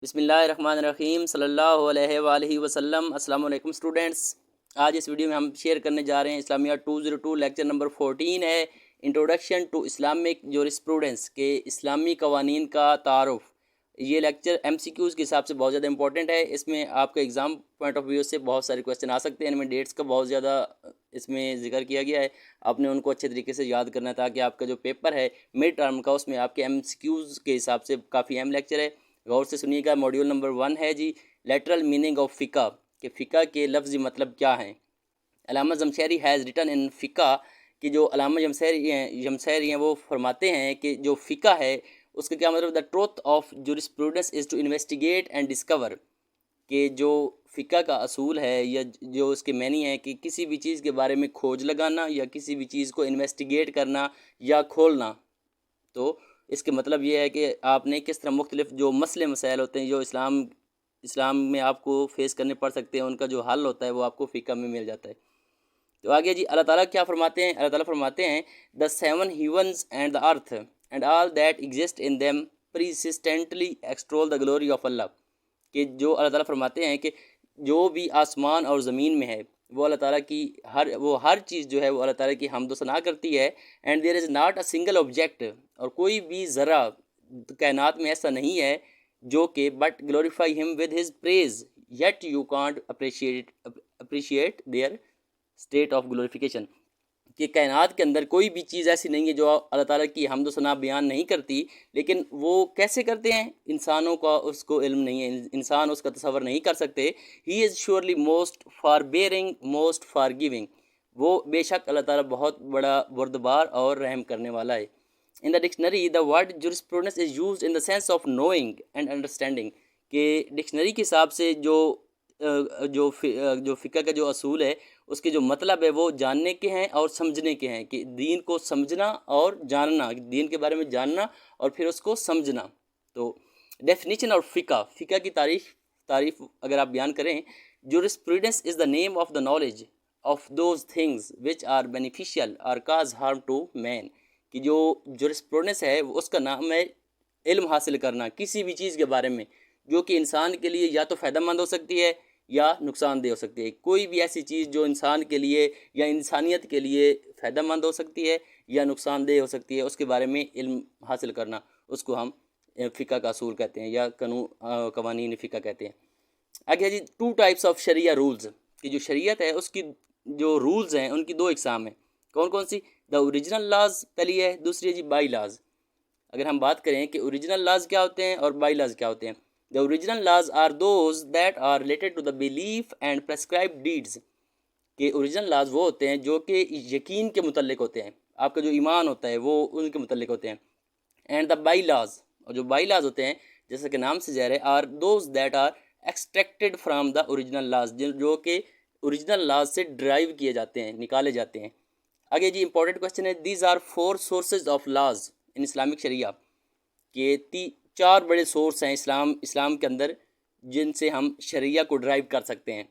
بسم اللہ الرحمن الرحیم صلی اللہ علیہ وآلہ وسلم۔ السلام علیکم اسٹوڈنٹس، آج اس ویڈیو میں ہم شیئر کرنے جا رہے ہیں اسلامیہ 202 لیکچر نمبر 14 ہے انٹروڈکشن ٹو اسلامک جورسپروڈنس کے اسلامی قوانین کا تعارف۔ یہ لیکچر ایم سی کیوز کے حساب سے بہت زیادہ امپورٹنٹ ہے، اس میں آپ کا ایگزام پوائنٹ آف ویو سے بہت سارے کویسچن آ سکتے ہیں، ان میں ڈیٹس کا بہت زیادہ اس میں ذکر کیا گیا ہے، آپ نے ان کو اچھے طریقے سے یاد کرنا ہے تاکہ آپ کا جو پیپر ہے مڈ ٹرم کا اس میں آپ کے ایم سی کیوز کے حساب سے کافی اہم لیکچر ہے۔ غور سے سنیے گا۔ موڈیول نمبر 1 ہے جی لیٹرل میننگ آف فقہ، کہ فقہ کے لفظی مطلب کیا ہیں۔ علامہ زمخشری ہیز ریٹن ان فقہ، کہ جو علامہ زمخشری ہیں وہ فرماتے ہیں کہ جو فقہ ہے اس کا کیا مطلب، the truth of jurisprudence is to investigate and discover, کہ جو فقہ کا اصول ہے یا جو اس کے معنی ہے کہ کسی بھی چیز کے بارے میں کھوج لگانا یا کسی بھی چیز کو انویسٹیگیٹ کرنا یا کھولنا۔ تو اس کے مطلب یہ ہے کہ آپ نے کس طرح مختلف جو مسئلے مسائل ہوتے ہیں جو اسلام میں آپ کو فیس کرنے پڑ سکتے ہیں، ان کا جو حل ہوتا ہے وہ آپ کو فقہ میں مل جاتا ہے۔ تو آگے جی اللہ تعالیٰ کیا فرماتے ہیں؟ اللہ تعالیٰ فرماتے ہیں the seven heavens and the earth and all that exist in them persistently extol the glory of Allah, کہ جو اللہ تعالیٰ فرماتے ہیں کہ جو بھی آسمان اور زمین میں ہے وہ اللہ تعالیٰ کی ہر چیز جو ہے وہ اللہ تعالیٰ کی حمد و ثنا کرتی ہے۔ And there is not a single object, اور کوئی بھی ذرہ کائنات میں ایسا نہیں ہے جو کہ but glorify him with his praise yet you can't appreciate their state of glorification, کہ کائنات کے اندر کوئی بھی چیز ایسی نہیں ہے جو اللہ تعالیٰ کی حمد و ثنا بیان نہیں کرتی، لیکن وہ کیسے کرتے ہیں؟ انسانوں کا اس کو علم نہیں ہے، انسان اس کا تصور نہیں کر سکتے۔ He is surely most forbearing most forgiving, وہ بے شک اللہ تعالیٰ بہت بڑا بردبار اور رحم کرنے والا ہے۔ In the dictionary the word jurisprudence is used in the sense of knowing and understanding, کہ ڈکشنری کے حساب سے جو فقہ کا جو اصول ہے اس کے جو مطلب ہے وہ جاننے کے ہیں اور سمجھنے کے ہیں، کہ دین کو سمجھنا اور جاننا، دین کے بارے میں جاننا اور پھر اس کو سمجھنا۔ تو ڈیفینیشن اور فقہ کی تعریف اگر آپ بیان کریں، jurisprudence is the name of the knowledge of those things which are beneficial or cause harm to man, کہ جو جورسپروڈنس ہے اس کا نام ہے علم حاصل کرنا کسی بھی چیز کے بارے میں جو کہ انسان کے لیے یا تو فائدہ مند ہو سکتی ہے یا نقصان دہ ہو سکتی ہے۔ کوئی بھی ایسی چیز جو انسان کے لیے یا انسانیت کے لیے فائدہ مند ہو سکتی ہے یا نقصان دہ ہو سکتی ہے، اس کے بارے میں علم حاصل کرنا، اس کو ہم فقہ کا اصول کہتے ہیں یا قوانین فقہ کہتے ہیں۔ آگے جی 2 ٹائپس آف شریعہ رولز، کہ جو شریعت ہے اس کی جو رولز ہیں ان کی 2 اقسام ہیں۔ کون کون سی؟ دا اوریجنل لاز پہلی ہے، دوسری ہے جی بائی لاز۔ اگر ہم بات کریں کہ اوریجنل لاز کیا ہوتے ہیں اور بائی لاز کیا ہوتے ہیں، the original laws are those that are related to the belief and prescribed deeds، کہ اوریجنل لاز وہ ہوتے ہیں جو کہ یقین کے متعلق ہوتے ہیں، آپ کا جو ایمان ہوتا ہے وہ ان کے متعلق ہوتے ہیں۔ اینڈ دا بائی لاز، اور جو بائی لاز ہوتے ہیں جیسا کہ نام سے ظاہر ہے، are those that are extracted from the original laws, جو کہ اوریجنل لاز سے ڈرائیو کیے جاتے ہیں، نکالے جاتے ہیں۔ آگے جی امپورٹنٹ کوشچن ہے، these are 4 sources of laws in Islamic sharia, کہ 4 بڑے سورس ہیں اسلام کے اندر جن سے ہم شریعہ کو ڈرائیو کر سکتے ہیں۔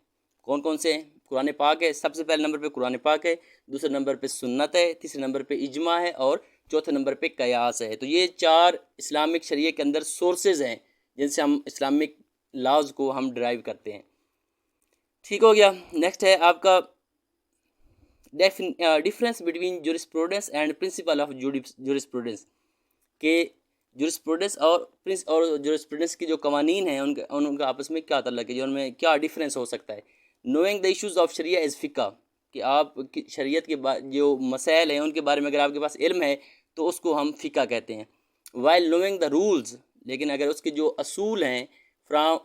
کون کون سے ہیں؟ قرآن پاک ہے، سب سے پہلے نمبر پہ قرآن پاک ہے، دوسرے نمبر پہ سنت ہے، تیسرے نمبر پہ اجماع ہے، اور چوتھے نمبر پہ قیاس ہے۔ تو یہ 4 اسلامک شریعہ کے اندر سورسز ہیں جن سے ہم اسلامک لاز کو ہم ڈرائیو کرتے ہیں۔ ٹھیک ہو گیا۔ نیکسٹ ہے آپ کا difference between jurisprudence and principal of jurisprudence, کہ جورسپروڈنس اور جورسپروڈنس کی جو قوانین ہیں ان کا آپس میں کیا تعلق ہے، جو ان میں کیا ڈفرینس ہو سکتا ہے۔ Knowing the issues of sharia از فقہ، کہ آپ شریعت کے جو مسائل ہیں ان کے بارے میں اگر آپ کے پاس علم ہے تو اس کو ہم فقہ کہتے ہیں۔ وائل نوئنگ دا رولز، لیکن اگر اس کے جو اصول ہیں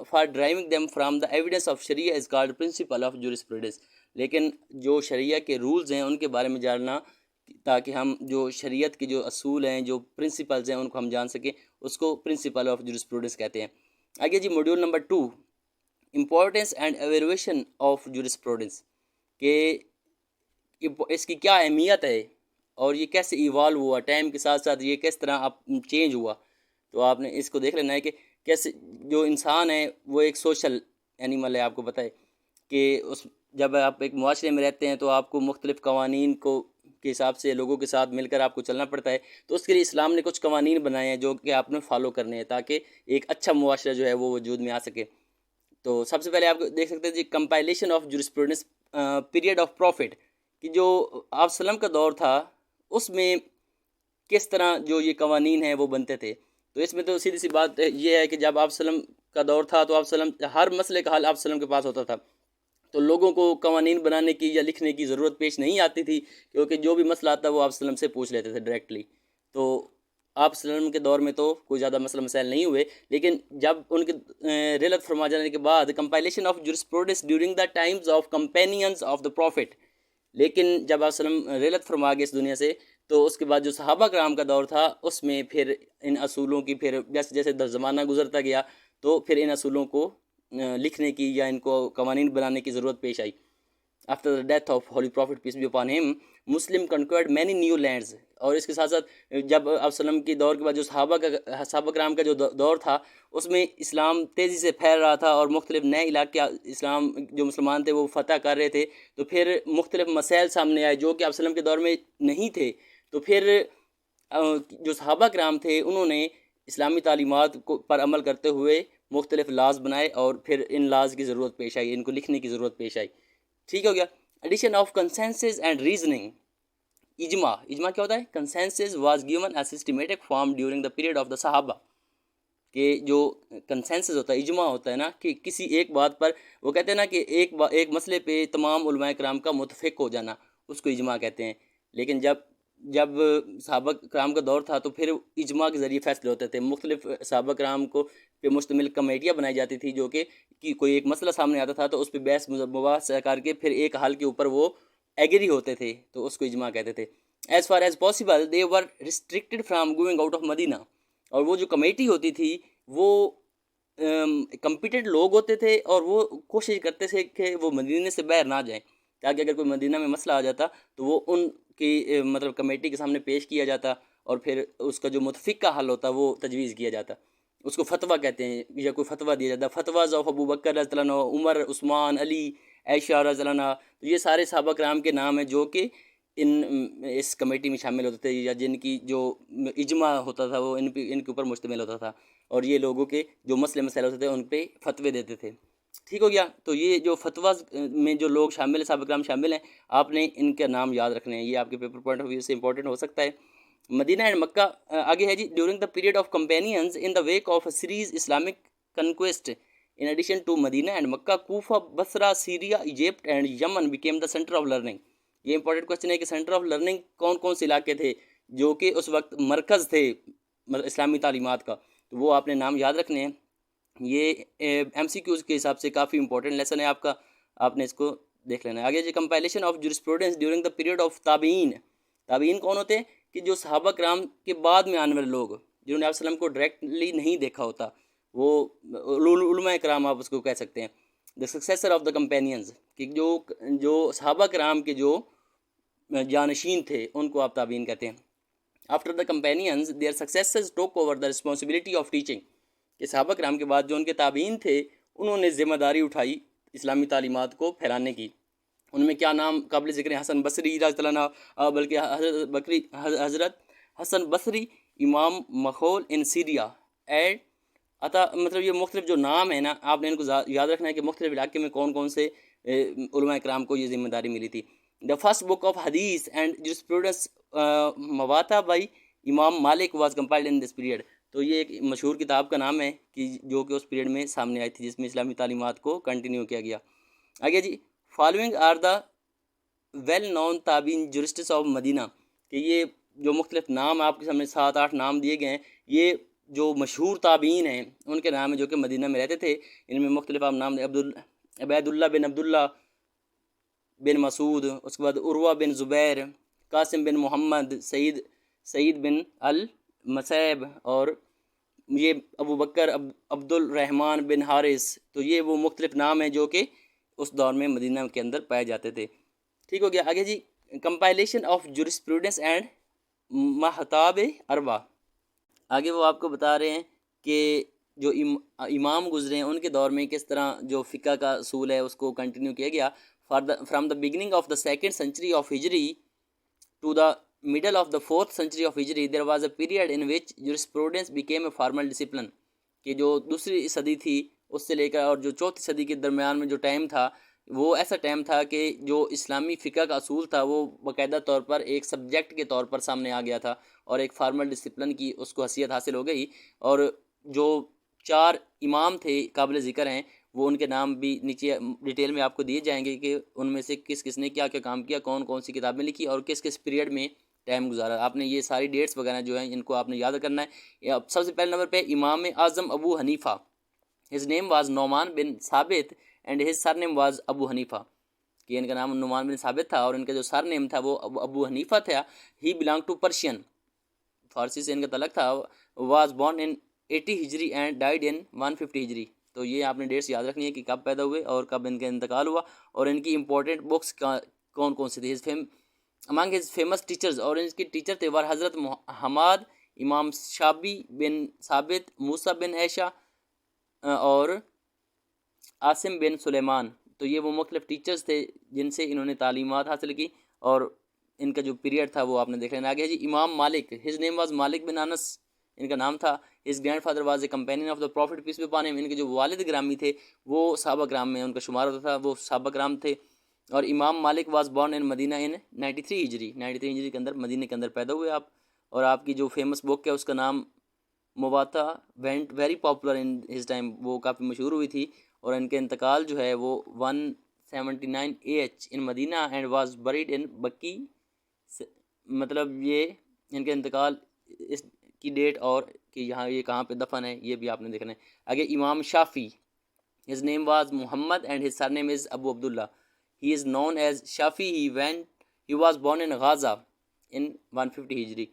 for driving them from the evidence of sharia is called principle of jurisprudence, لیکن جو شریعہ کے رولز ہیں ان کے بارے میں جاننا تاکہ ہم جو شریعت کے جو اصول ہیں، جو پرنسپلز ہیں، ان کو ہم جان سکیں، اس کو پرنسپل آف جورسپروڈنس کہتے ہیں۔ آگے جی module number 2، importance and evolution of jurisprudence, کہ اس کی کیا اہمیت ہے اور یہ کیسے ایوالو ہوا ٹائم کے ساتھ ساتھ، یہ کس طرح چینج ہوا۔ تو آپ نے اس کو دیکھ لینا ہے کہ کیسے جو انسان ہے وہ ایک سوشل اینیمل ہے، آپ کو پتہ ہے کہ جب آپ ایک معاشرے میں رہتے ہیں تو آپ کو مختلف قوانین کو کے حساب سے لوگوں کے ساتھ مل کر آپ کو چلنا پڑتا ہے، تو اس کے لیے اسلام نے کچھ قوانین بنائے ہیں جو کہ آپ نے فالو کرنے ہیں تاکہ ایک اچھا معاشرہ جو ہے وہ وجود میں آ سکے۔ تو سب سے پہلے آپ دیکھ سکتے ہیں جی compilation of jurisprudence period of prophet, کہ جو آپ وسلم کا دور تھا اس میں کس طرح جو یہ قوانین ہیں وہ بنتے تھے۔ تو اس میں تو سیدھی سی بات یہ ہے کہ جب آپ وسلم کا دور تھا تو آپ وسلم ہر مسئلے کا حل آپ وسلم کے پاس ہوتا تھا، تو لوگوں کو قوانین بنانے کی یا لکھنے کی ضرورت پیش نہیں آتی تھی، کیونکہ جو بھی مسئلہ آتا وہ آپ وسلم سے پوچھ لیتے تھے ڈائریکٹلی۔ تو آپ وسلم کے دور میں تو کوئی زیادہ مسئلہ مسائل نہیں ہوئے، لیکن جب ان کے رحلت فرما جانے کے بعد compilation of jurisprudence during the times of companions of the prophet, لیکن جب آپ وسلم رحلت فرما گئے اس دنیا سے تو اس کے بعد جو صحابہ کرام کا دور تھا اس میں پھر ان اصولوں کی پھر جیسے جیسے زمانہ گزرتا گیا تو پھر ان اصولوں کو لکھنے کی یا ان کو قوانین بنانے کی ضرورت پیش آئی۔ After the death of holy prophet peace be upon him Muslim conquered many new lands, اور اس کے ساتھ ساتھ جب آپ وسلم کی دور کے بعد جو صحابہ کرام کا جو دور تھا اس میں اسلام تیزی سے پھیل رہا تھا اور مختلف نئے علاقے اسلام جو مسلمان تھے وہ فتح کر رہے تھے، تو پھر مختلف مسائل سامنے آئے جو کہ آپ وسلم کے دور میں نہیں تھے، تو پھر جو صحابہ کرام تھے انہوں نے اسلامی تعلیمات پر عمل کرتے ہوئے مختلف لاز بنائے اور پھر ان لاز کی ضرورت پیش آئی، ان کو لکھنے کی ضرورت پیش آئی۔ ٹھیک ہو گیا۔ Addition of consensus and reasoning, اجماع کیا ہوتا ہے؟ Consensus was given a systematic form during the period of the صحابہ، کہ جو کنسنسس ہوتا ہے، اجماع ہوتا ہے نا، کہ کسی ایک بات پر وہ کہتے ہیں نا کہ ایک مسئلے پہ تمام علماء کرام کا متفق ہو جانا اس کو اجماع کہتے ہیں، لیکن جب صحابہ کرام کا دور تھا تو پھر اجماع کے ذریعے فیصلے ہوتے تھے، مختلف صحابہ کرام کو پہ مشتمل کمیٹیاں بنائی جاتی تھی جو کہ کوئی ایک مسئلہ سامنے آتا تھا تو اس پہ بحث مباحثہ کر کے پھر ایک حل کے اوپر وہ ایگری ہوتے تھے، تو اس کو اجماع کہتے تھے۔ As far as possible they were restricted from going out of Medina, اور وہ جو کمیٹی ہوتی تھی وہ کمپیٹنٹ لوگ ہوتے تھے اور وہ کوشش کرتے تھے کہ وہ مدینے سے باہر نہ جائیں، تاکہ اگر کوئی مدینہ میں مسئلہ آ جاتا تو وہ ان کی مطلب کمیٹی کے سامنے پیش کیا جاتا اور پھر اس کا جو متفقہ حل ہوتا وہ تجویز کیا جاتا، اس کو فتویٰ کہتے ہیں، یا کوئی فتویٰ دیا جاتا، فتویٰ آف ابو بکر رضی اللہ عنہ، عمر، عثمان، علی، عائشہ رضی اللہ عنہ، تو یہ سارے صحابہ کرام کے نام ہیں جو کہ اس کمیٹی میں شامل ہوتے تھے، یا جن کی جو اجماع ہوتا تھا وہ ان کے اوپر مشتمل ہوتا تھا، اور یہ لوگوں کے جو مسئلے مسائل ہوتے تھے ان پہ فتوے دیتے تھے۔ ٹھیک ہو گیا۔ تو یہ جو فتویٰ میں جو لوگ شامل ہیں، صحابہ کرام شامل ہیں، آپ نے ان کے نام یاد رکھنے ہیں، یہ آپ کے پیپر پوائنٹ آف ویو سے امپورٹنٹ ہو سکتا ہے۔ مدینہ اینڈ مکہ آگے ہے جی، during the period of companions in the wake of a series Islamic conquest in addition to Medina and Mecca, Kufa, Basra, Syria, Egypt and Yemen became the centre of learning. یہ important question ہے کہ centre of learning کون کون سے علاقے تھے جو کہ اس وقت مرکز تھے اسلامی تعلیمات کا، تو وہ آپ نے نام یاد رکھنے ہیں۔ یہ ایم سی کیوز کے حساب سے کافی امپورٹنٹ لیسن ہے آپ کا، آپ نے اس کو دیکھ لینا ہے۔ آگے جی compilation of jurisprudence during the period of تابعین۔ تابعین کون ہوتے ہیں؟ کہ جو صحابہ کرام کے بعد میں آنے والے لوگ جنہوں نے آپ وسلم کو ڈائریکٹلی نہیں دیکھا ہوتا، وہ علماء کرام آپ اس کو کہہ سکتے ہیں۔ دا سکسیسر آف دا کمپینینز، کہ جو صحابہ کرام کے جو جانشین تھے ان کو آپ تابعین کہتے ہیں۔ After the companions their successors took over the responsibility of teaching, کہ صحابہ کرام کے بعد جو ان کے تابعین تھے انہوں نے ذمہ داری اٹھائی اسلامی تعلیمات کو پھیلانے کی۔ ان میں کیا نام قابل ذکر ہیں؟ حسن بصری رضی اللہ عنہ، بلکہ حضرت حسن بصری، امام مخول ان سیریا اینڈ مطلب یہ مختلف جو نام ہیں نا آپ نے ان کو یاد رکھنا ہے کہ مختلف علاقے میں کون کون سے علماء کرام کو یہ ذمہ داری ملی تھی۔ دا فرسٹ بک آف حدیث and jurisprudence Muwatta by Imam Malik was compiled in this period, تو یہ ایک مشہور کتاب کا نام ہے کہ جو کہ اس پیریڈ میں سامنے آئی تھی جس میں اسلامی تعلیمات کو کنٹینیو کیا گیا۔ آگے جی following are the well known تابعین جورسٹس آف مدینہ، کہ یہ جو مختلف نام آپ کے سامنے 7-8 نام دیے گئے ہیں، یہ جو مشہور تابعین ہیں ان کے نام ہیں جو کہ مدینہ میں رہتے تھے۔ ان میں مختلف آپ نام عبید اللہ بن عبداللہ بن مسعود، اس کے بعد عروہ بن زبیر، قاسم بن محمد، سعید بن المسیب، اور یہ ابو بکر عبد الرحمن بن حارث، تو یہ وہ مختلف نام ہیں جو کہ اس دور میں مدینہ کے اندر پائے جاتے تھے۔ ٹھیک ہو گیا۔ آگے جی کمپائلیشن آف جورسپروڈنس اینڈ محتاب اربع، آگے وہ آپ کو بتا رہے ہیں کہ جو امام گزرے ہیں ان کے دور میں کس طرح جو فقہ کا اصول ہے اس کو کنٹینیو کیا گیا۔ From the beginning of the 2nd century of ہجری to the middle of the 4th century of Hijri, there was a period in which jurisprudence became a formal discipline. کہ جو دوسری صدی تھی اس سے لے کر اور جو چوتھی صدی کے درمیان میں جو ٹائم تھا وہ ایسا ٹائم تھا کہ جو اسلامی فقہ کا اصول تھا وہ باقاعدہ طور پر ایک سبجیکٹ کے طور پر سامنے آ گیا تھا اور ایک فارمل ڈسپلن کی اس کو حیثیت حاصل ہو گئی. اور جو 4 امام تھے قابل ذکر ہیں وہ ان کے نام بھی نیچے ڈیٹیل میں آپ کو دیے جائیں گے کہ ان میں سے کس کس نے کیا کیا کام کیا, کون کون سی کتابیں لکھی اور کس کس پیریڈ میں ٹائم گزارا. آپ نے یہ ساری ڈیٹس وغیرہ جو ہیں ان کو آپ نے یاد کرنا ہے. سب سے پہلے نمبر پہ Imam Azam Abu Hanifa, his name was Numan bin Thabit and his surname was Abu Hanifa, کہ ان کا نام نعمان بن ثابت تھا اور ان کا جو سر نیم تھا وہ ابو حنیفہ تھا. ہی بلانگ ٹو پرشین, فارسی سے ان کا تعلق تھا. واز بورن ان 80 ہجری اینڈ ڈائیڈ ان 150 ہجری. تو یہ آپ نے ڈیٹس یاد رکھنی ہے کہ کب پیدا ہوئے اور کب ان کا انتقال ہوا اور ان کی امپورٹنٹ بکس کون کون سی تھی. امانگ ہز فیمس ٹیچرز, اور ان کے ٹیچر تھے ور حضرت حماد, امام شابی بن ثابت, موسیٰ بن عیشہ اور عاصم بن سلیمان. تو یہ وہ مختلف ٹیچرز تھے جن سے انہوں نے تعلیمات حاصل کی اور ان کا جو پیریڈ تھا وہ آپ نے دیکھ لینا. آگے جی امام مالک, ہز نیم واز مالک بن انس, ان کا نام تھا. His grand father was a companion of the prophet peace be upon him, ان کے جو والد گرامی تھے وہ صحابہ کرام میں ان کا شمار ہوتا تھا, وہ صحابہ کرام تھے. اور امام مالک واز بورن ان مدینہ ان 93 ہجری, 93 ہجری کے اندر مدینہ کے اندر پیدا ہوئے آپ. اور آپ کی جو فیمس بک ہے اس کا نام Muwatta went very popular in his time, وہ کافی مشہور ہوئی تھی. اور ان کے انتقال جو ہے وہ 179 AH in Medina and was bred in بکی. مطلب یہ ان کے انتقال اس کی ڈیٹ اور کہ یہاں یہ کہاں پہ دفن ہے یہ بھی آپ نے دیکھنا ہے. آگے Imam Shafi, his name was Muhammad and his surname is Abu Abdullah. He is known as Shafi. He was born in Gaza in 150 ہجری.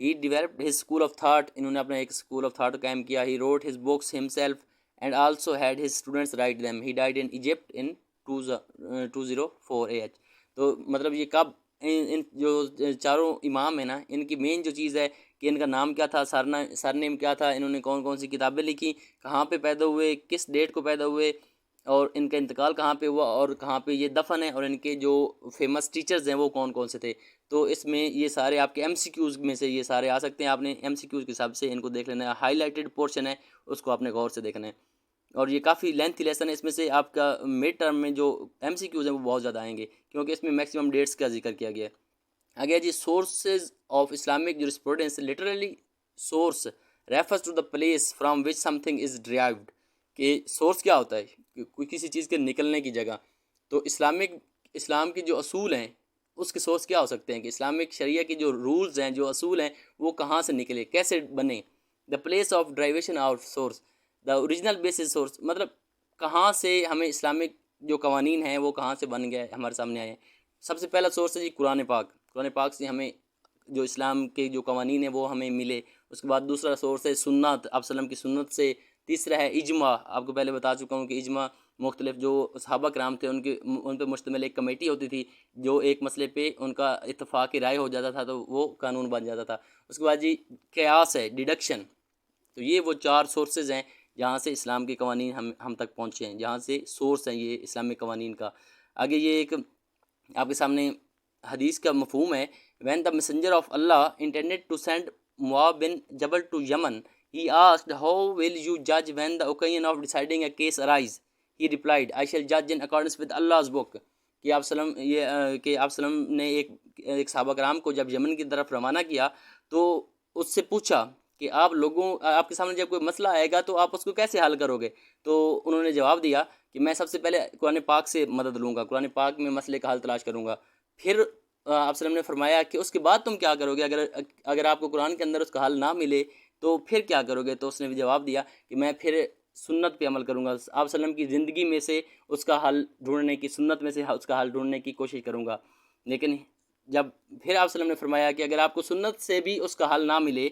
He developed his school of thought. انہوں نے اپنا ایک school of thought قائم کیا. He wrote his books himself and also had his students write them. He died in Egypt in 204 AH. تو مطلب یہ کب ان جو چاروں امام ہیں نا ان کی مین جو چیز ہے کہ ان کا نام کیا تھا, سر نیم کیا تھا, انہوں نے کون کون سی کتابیں لکھی, کہاں پہ پیدا ہوئے, کس ڈیٹ کو پیدا ہوئے اور ان کا انتقال کہاں پہ ہوا اور کہاں پہ یہ دفن ہے, اور ان کے جو فیمس ٹیچرز ہیں وہ کون کون سے تھے. تو اس میں یہ سارے آپ کے ایم سی کیوز میں سے یہ سارے آ سکتے ہیں. آپ نے ایم سی کیوز کے حساب سے ان کو دیکھ لینا ہے. ہائی لائٹڈ پورشن ہے اس کو آپ نے غور سے دیکھنا ہے. اور یہ کافی لینتھی لیسن ہے, اس میں سے آپ کا مڈ ٹرم میں جو ایم سی کیوز ہیں وہ بہت زیادہ آئیں گے کیونکہ اس میں میکسیمم ڈیٹس کا ذکر کیا گیا ہے. آگے جی sources of Islamic jurisprudence. Literally source refers to the place from which something is derived, کہ سورس کیا ہوتا ہے کوئی کسی چیز کے نکلنے کی جگہ. تو اسلام کی جو اصول ہیں اس کے سورس کیا ہو سکتے ہیں کہ اسلامک شریعہ کے جو رولز ہیں جو اصول ہیں وہ کہاں سے نکلے, کیسے بنے. The place of derivation of source, the original basis source, مطلب کہاں سے ہمیں اسلامک جو قوانین ہیں وہ کہاں سے بن گئے ہمارے سامنے آئے ہیں. سب سے پہلا سورس ہے جی قرآن پاک. قرآن پاک سے ہمیں جو اسلام کے جو قوانین ہیں وہ ہمیں ملے. اس کے بعد دوسرا سورس ہے سنت, آپ وسلم کی سنت سے. تیسرا ہے اجماع, آپ کو پہلے بتا چکا ہوں کہ اجماع مختلف جو صحابہ کرام تھے ان پہ مشتمل ایک کمیٹی ہوتی تھی جو ایک مسئلے پہ ان کا اتفاق رائے ہو جاتا تھا تو وہ قانون بن جاتا تھا. اس کے بعد جی قیاس ہے, ڈیڈکشن. تو یہ وہ 4 سورسز ہیں جہاں سے اسلام کے قوانین ہم تک پہنچے ہیں, جہاں سے سورس ہیں یہ اسلامک قوانین کا. آگے یہ ایک آپ کے سامنے حدیث کا مفہوم ہے. when the messenger of Allah intended to send Mu'adh bin Jabal to Yemen, he asked, how will you judge when the occasion of deciding a case arise? He replied, I shall judge in accordance with Allah's book. کہ آپ وسلم نے ایک صحابہ کرام کو جب یمن کی طرف روانہ کیا تو اس سے پوچھا کہ آپ کے سامنے جب کوئی مسئلہ آئے گا تو آپ اس کو کیسے حل کرو گے. تو انہوں نے جواب دیا کہ میں سب سے پہلے قرآن پاک سے مدد لوں گا, قرآن پاک میں مسئلے کا حل تلاش کروں گا. پھر آپ وسلم نے فرمایا کہ اس کے بعد تم کیا کرو گے, اگر آپ کو قرآن کے اندر اس کا حل نہ ملے تو پھر کیا کرو گے. تو اس نے بھی جواب دیا کہ میں پھر سنت پہ عمل کروں گا, آپ وسلم کی زندگی میں سے اس کا حل ڈھونڈنے کی, سنت میں سے اس کا حل ڈھونڈنے کی کوشش کروں گا. لیکن جب پھر آپ وسلم نے فرمایا کہ اگر آپ کو سنت سے بھی اس کا حل نہ ملے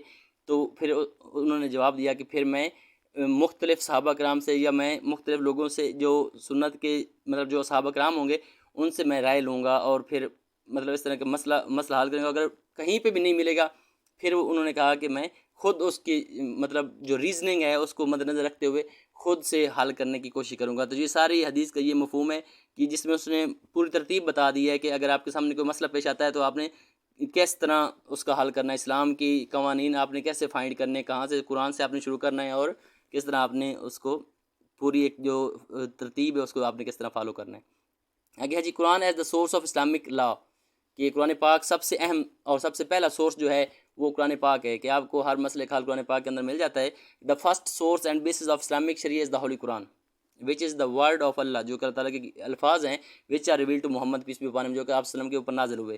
تو پھر انہوں نے جواب دیا کہ پھر میں مختلف صحابہ کرام سے یا میں مختلف لوگوں سے جو سنت کے مطلب جو صحابہ کرام ہوں گے ان سے میں رائے لوں گا اور پھر مطلب اس طرح کا مسئلہ حل کریں گا. اگر کہیں پہ بھی نہیں ملے گا پھر انہوں نے کہا کہ میں خود اس کی مطلب جو ریزننگ ہے اس کو مد نظر رکھتے ہوئے خود سے حل کرنے کی کوشش کروں گا. تو یہ ساری حدیث کا یہ مفہوم ہے کہ جس میں اس نے پوری ترتیب بتا دی ہے کہ اگر آپ کے سامنے کوئی مسئلہ پیش آتا ہے تو آپ نے کس طرح اس کا حل کرنا ہے، اسلام کی قوانین آپ نے کیسے فائنڈ کرنے، کہاں سے، قرآن سے آپ نے شروع کرنا ہے، اور کس طرح آپ نے اس کو پوری ایک جو ترتیب ہے اس کو آپ نے کس طرح فالو کرنا ہے۔ آگے ہے جی Quran as the source of Islamic law, کہ قرآن پاک سب سے اہم اور سب سے پہلا سورس جو ہے وہ قرآن پاک ہے، کہ آپ کو ہر مسئلے کا حل قرآن پاک کے اندر مل جاتا ہے۔ The first source and basis of Islamic sharia is the holy Quran which is the word of Allah, جو کہ اللہ تعالیٰ کے الفاظ ہیں، which are revealed to Muhammad peace be upon him, جو کہ آپ وسلم کے اوپر نازل ہوئے۔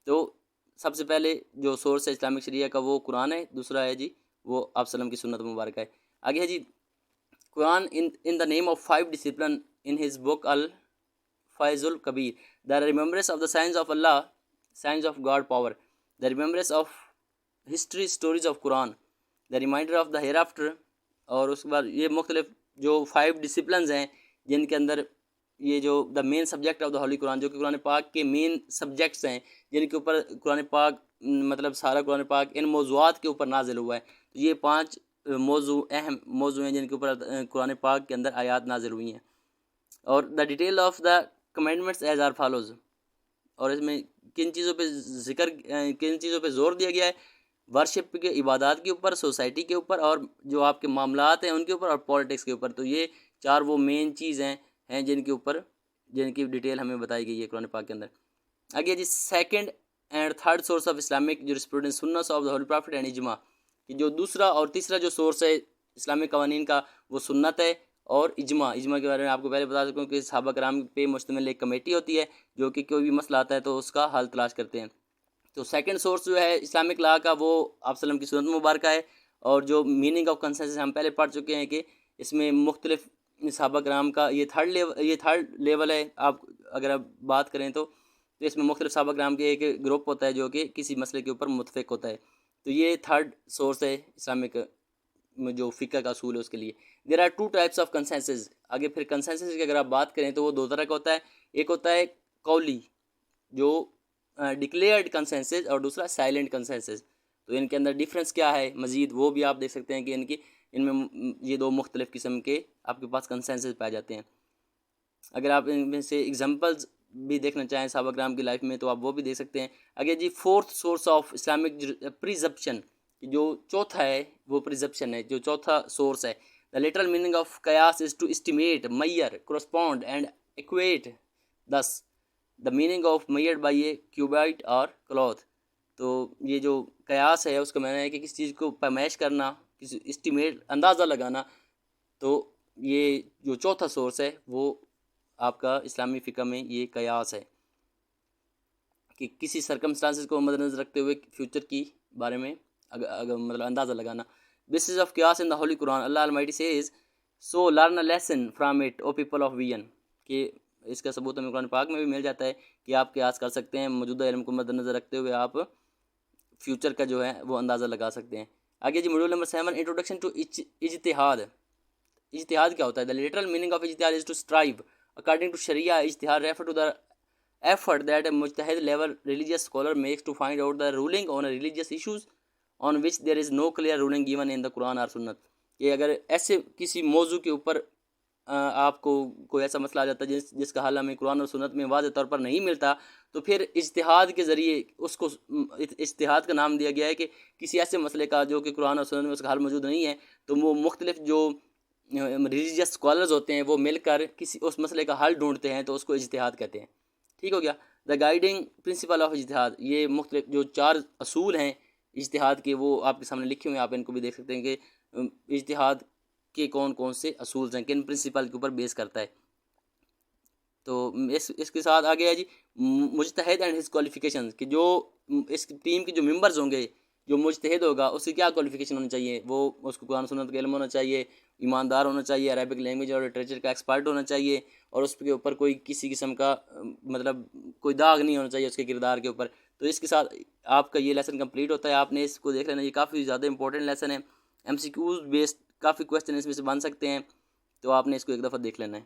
تو سب سے پہلے جو سورس ہے اسلامک شریعہ کا وہ قرآن ہے، دوسرا ہے جی وہ آپ وسلم کی سنت مبارکہ ہے۔ آگے ہے جی قرآن in the name of 5 discipline in his book al-Faiz al-Kabir, the remembrance of the signs of Allah, signs of God power, the remembrance of history stories of Quran, the reminder of the hereafter، اور اس کے بعد یہ مختلف جو 5 disciplines ہیں جن کے اندر یہ جو the main subject of the holy Quran, جو کہ قرآن پاک کے مین سبجیکٹس ہیں جن کے اوپر قرآن پاک مطلب سارا قرآن پاک ان موضوعات کے اوپر نازل ہوا ہے۔ تو یہ 5 موضوع اہم موضوع ہیں جن کے اوپر قرآن پاک کے اندر آیات نازل ہوئی ہیں۔ اور the detail of the commandments as are follows, اور اس میں کن چیزوں پہ زور دیا گیا ہے، ورشپ کے عبادات کے اوپر، سوسائٹی کے اوپر، اور جو آپ کے معاملات ہیں ان کے اوپر، اور پولیٹکس کے اوپر۔ تو یہ 4 وہ مین چیزیں ہیں جن کے اوپر جن کی ڈیٹیل ہمیں بتائی گئی ہے قرآن پاک کے اندر۔ آگے جی second and third source of Islamic jurisprudence سنت of the holy prophet and اجماع، کہ جو دوسرا اور تیسرا جو سورس ہے اسلامک قوانین کا وہ سنت ہے اور اجماع کے بارے میں آپ کو پہلے بتا سکوں کہ صحابہ کرام پہ مشتمل ایک کمیٹی ہوتی ہے جو کہ کوئی بھی مسئلہ آتا ہے تو اس کا حل تلاش کرتے ہیں۔ تو سیکنڈ سورس جو ہے اسلامک لا کا وہ آپ وسلم کی سنت مبارکہ ہے، اور جو میننگ آف کنسنسس ہم پہلے پڑھ چکے ہیں کہ اس میں مختلف صحابہ کرام کا یہ تھرڈ لیول ہے۔ آپ اگر آپ بات کریں تو اس میں مختلف صحابہ کرام کے ایک گروپ ہوتا ہے جو کہ کسی مسئلے کے اوپر متفق ہوتا ہے۔ تو یہ تھرڈ سورس ہے اسلامک جو فقہ کا اصول ہے اس کے لیے۔ There are 2 types of consensus. آگے پھر کنسنسس کی اگر آپ بات کریں تو وہ 2 طرح کا ہوتا ہے، ایک ہوتا ہے قولی جو ڈکلیئرڈ کنسنسس، اور دوسرا سائلنٹ کنسنسس۔ تو ان کے اندر ڈفرینس کیا ہے مزید وہ بھی آپ دیکھ سکتے ہیں کہ ان میں یہ 2 مختلف قسم کے آپ کے پاس کنسنسس پائے جاتے ہیں۔ اگر آپ ان میں سے ایگزامپلز بھی دیکھنا چاہیں صحابہ کرام کی لائف میں تو آپ وہ بھی دیکھ سکتے ہیں۔ آگے جی فورتھ سورس آف اسلامک پریزپشن، جو چوتھا ہے وہ پریزپشن ہے، جو چوتھا سورس ہے۔ دا لٹرل میننگ آف قیاس is to estimate, measure, correspond and equate, this the meaning of measured by a cubit اور کلوتھ۔ تو یہ جو قیاس ہے اس کا معنی ہے کہ کسی چیز کو پیمائش کرنا، کسی اسٹیمیٹ اندازہ لگانا۔ تو یہ جو چوتھا سورس ہے وہ آپ کا اسلامی فقہ میں یہ قیاس ہے، کہ کسی سرکمسٹانسز کو مد نظر رکھتے ہوئے فیوچر کی بارے میں مطلب اندازہ لگانا۔ بیسس آف قیاس in the holy Quran, Allah almighty says so learn a lesson from it O people of vision, کہ اس کا ثبوت ہمیں قرآن پاک میں بھی مل جاتا ہے کہ آپ قیاس کر سکتے ہیں، موجودہ علم کو مد نظر رکھتے ہوئے آپ فیوچر کا جو ہے وہ اندازہ لگا سکتے ہیں۔ آگے جی موڈیول نمبر 7 انٹروڈکشن ٹو اجتہاد۔ اجتہاد کیا ہوتا ہے؟ دا لٹرل میننگ آف اجتہاد is to strive according to Sharia. اجتہاد refer to the effort that a mujtahid level religious scholar makes to find out the ruling on a religious issues on which there is no clear ruling given in the Quran or Sunnat۔ کہ اگر ایسے کسی موضوع کے اوپر آپ کو کوئی ایسا مسئلہ آ جاتا ہے جس کا حل ہمیں قرآن اور سنت میں واضح طور پر نہیں ملتا، تو پھر اجتہاد کے ذریعے اس کو اجتہاد کا نام دیا گیا ہے، کہ کسی ایسے مسئلے کا جو کہ قرآن اور سنت میں اس کا حل موجود نہیں ہے، تو وہ مختلف جو ریلیجیس اسکالرز ہوتے ہیں وہ مل کر کسی اس مسئلے کا حل ڈھونڈتے ہیں، تو اس کو اجتہاد کہتے ہیں۔ ٹھیک ہو گیا۔ دا گائیڈنگ پرنسپل آف اجتہاد، یہ مختلف جو 4 اصول ہیں اجتہاد کے وہ آپ کے سامنے لکھے ہوئے ہیں، آپ ان کو بھی دیکھ سکتے ہیں کہ اجتہاد کے کون کون سے اصول ہیں، کن پرنسپل کے اوپر بیس کرتا ہے۔ تو اس کے ساتھ آگے ہے جی مجتہد اینڈ ہز کوالیفیکیشن، کہ جو اس ٹیم کے جو ممبرز ہوں گے، جو مجتہد ہوگا اس کی کیا کوالیفیکیشن ہونی چاہیے، وہ اس کو قرآن سنت کا علم ہونا چاہیے، ایماندار ہونا چاہیے، عربک لینگویج اور لٹریچر کا ایکسپرٹ ہونا چاہیے، اور اس کے اوپر کوئی کسی قسم کا مطلب کوئی داغ نہیں ہونا چاہیے اس کے کردار کے اوپر۔ تو اس کے ساتھ آپ کا یہ لیسن کمپلیٹ ہوتا ہے، آپ نے اس کو دیکھ لینا، یہ کافی زیادہ امپورٹنٹ لیسن ہے، ایم سی کیوز بیسڈ کافی کویسچن اس میں سے بن سکتے ہیں، تو آپ نے اس کو ایک دفعہ دیکھ لینا ہے۔